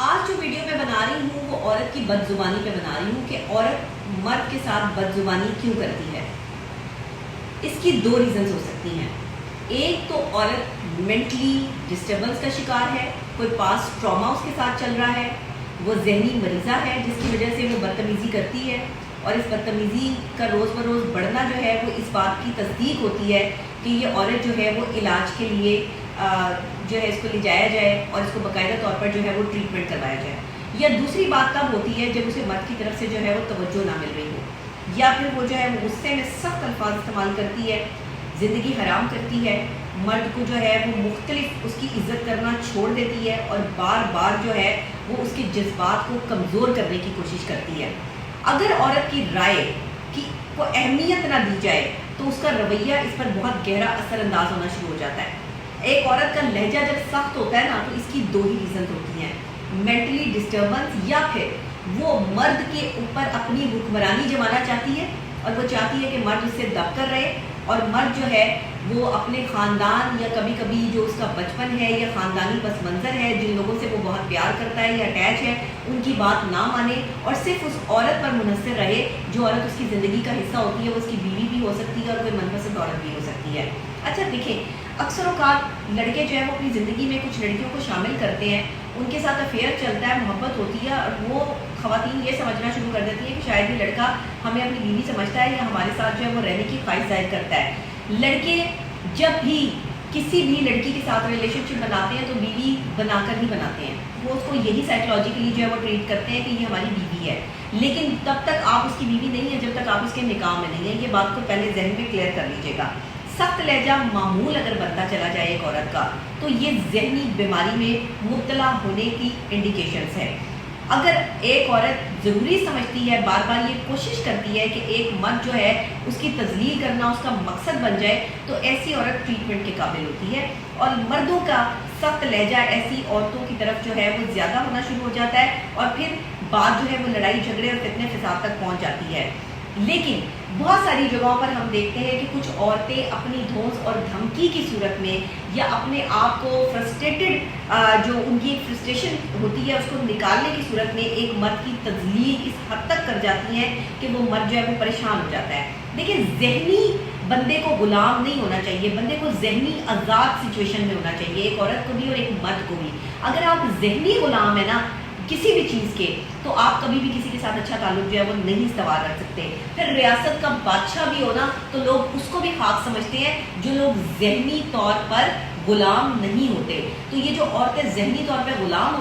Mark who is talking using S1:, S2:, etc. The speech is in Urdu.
S1: آج جو ویڈیو میں بنا رہی ہوں وہ عورت کی بدزبانی پہ بنا رہی ہوں کہ عورت مرد کے ساتھ بدزبانی کیوں کرتی ہے۔ اس کی دو ریزنز ہو سکتی ہیں۔ ایک تو عورت مینٹلی ڈسٹربنس کا شکار ہے، کوئی پاس ٹراما اس کے ساتھ چل رہا ہے، وہ ذہنی مریضہ ہے جس کی وجہ سے وہ بدتمیزی کرتی ہے، اور اس بدتمیزی کا روز بروز بڑھنا جو ہے وہ اس بات کی تصدیق ہوتی ہے کہ یہ عورت جو ہے وہ علاج کے لیے جو ہے اس کو لے جایا جائے اور اس کو باقاعدہ طور پر جو ہے وہ ٹریٹمنٹ کروایا جائے۔ یا دوسری بات تب ہوتی ہے جب اسے مرد کی طرف سے جو ہے وہ توجہ نہ مل رہی ہو، یا پھر وہ جو ہے وہ غصے میں سخت الفاظ استعمال کرتی ہے، زندگی حرام کرتی ہے، مرد کو جو ہے وہ مختلف اس کی عزت کرنا چھوڑ دیتی ہے اور بار بار جو ہے وہ اس کے جذبات کو کمزور کرنے کی کوشش کرتی ہے۔ اگر عورت کی رائے کی کو اہمیت نہ دی جائے تو اس کا رویہ اس پر بہت گہرا اثر انداز ہونا شروع ہو جاتا ہے۔ ایک عورت کا لہجہ جب سخت ہوتا ہے نا تو اس کی دو ہی ریزنز ہوتی ہیں، مینٹلی ڈسٹربنس یا پھر وہ مرد کے اوپر اپنی حکمرانی جمانا چاہتی ہے اور وہ چاہتی ہے کہ مرد اس سے دب کر رہے، اور مرد جو ہے وہ اپنے خاندان یا کبھی کبھی جو اس کا بچپن ہے یا خاندانی پس منظر ہے، جن لوگوں سے وہ بہت پیار کرتا ہے یا اٹیچ ہے، ان کی بات نہ مانے اور صرف اس عورت پر منحصر رہے جو عورت اس کی زندگی کا حصہ ہوتی ہے۔ وہ اس کی بیوی بھی ہو سکتی ہے اور کوئی من پسند عورت بھی ہو سکتی ہے۔ اچھا دیکھیں، اکثر اوقات لڑکے جو ہے وہ اپنی زندگی میں کچھ لڑکیوں کو شامل کرتے ہیں، ان کے ساتھ افیئر چلتا ہے، محبت ہوتی ہے، اور وہ خواتین یہ سمجھنا شروع کر دیتی ہیں کہ شاید یہ لڑکا ہمیں اپنی بیوی سمجھتا ہے یا ہمارے ساتھ جو ہے وہ رہنے کی خواہش ظاہر کرتا ہے۔ لڑکے جب بھی کسی بھی لڑکی کے ساتھ ریلیشن شپ بناتے ہیں تو بیوی بنا کر ہی بناتے ہیں، وہ اس کو یہی سائیکولوجیکلی جو ہے وہ ٹریٹ کرتے ہیں کہ یہ ہماری بیوی ہے، لیکن تب تک آپ اس کی بیوی نہیں ہیں جب تک آپ اس کے نکاح میں نہیں ہیں۔ یہ بات کو پہلے ذہن میں کلیئر کر لیجیے گا۔ سخت لہجہ معمول اگر بنتا چلا جائے ایک عورت کا تو یہ ذہنی بیماری میں مبتلا ہونے کی انڈیکیشنز ہے۔ اگر ایک عورت ضروری سمجھتی ہے، بار بار یہ کوشش کرتی ہے کہ ایک مرد جو ہے اس کی تذلیل کرنا اس کا مقصد بن جائے، تو ایسی عورت ٹریٹمنٹ کے قابل ہوتی ہے، اور مردوں کا سخت لہجہ ایسی عورتوں کی طرف جو ہے وہ زیادہ ہونا شروع ہو جاتا ہے، اور پھر بات جو ہے وہ لڑائی جھگڑے اور فتنے فساد تک پہنچ جاتی ہے۔ لیکن بہت ساری جگہوں پر ہم دیکھتے ہیں کہ کچھ عورتیں اپنی دھونس اور دھمکی کی صورت میں یا اپنے آپ کو فرسٹریٹڈ جو ان کی فرسٹریشن ہوتی ہے اس کو نکالنے کی صورت میں ایک مرد کی تذلیل اس حد تک کر جاتی ہیں کہ وہ مرد جو ہے وہ پریشان ہو جاتا ہے۔ دیکھیں، ذہنی بندے کو غلام نہیں ہونا چاہیے، بندے کو ذہنی آزاد سچویشن میں ہونا چاہیے، ایک عورت کو بھی اور ایک مرد کو بھی۔ اگر آپ ذہنی غلام ہیں نا کسی بھی چیز کے، تو آپ کبھی بھی کسی کے ساتھ اچھا تعلق جو ہے وہ نہیں استوار رکھ سکتے۔ پھر ریاست کا بادشاہ بھی ہونا تو لوگ اس کو بھی خاک سمجھتے ہیں جو لوگ ذہنی طور پر غلام نہیں ہوتے۔ تو یہ جو عورتیں ذہنی طور پر غلام ہوتی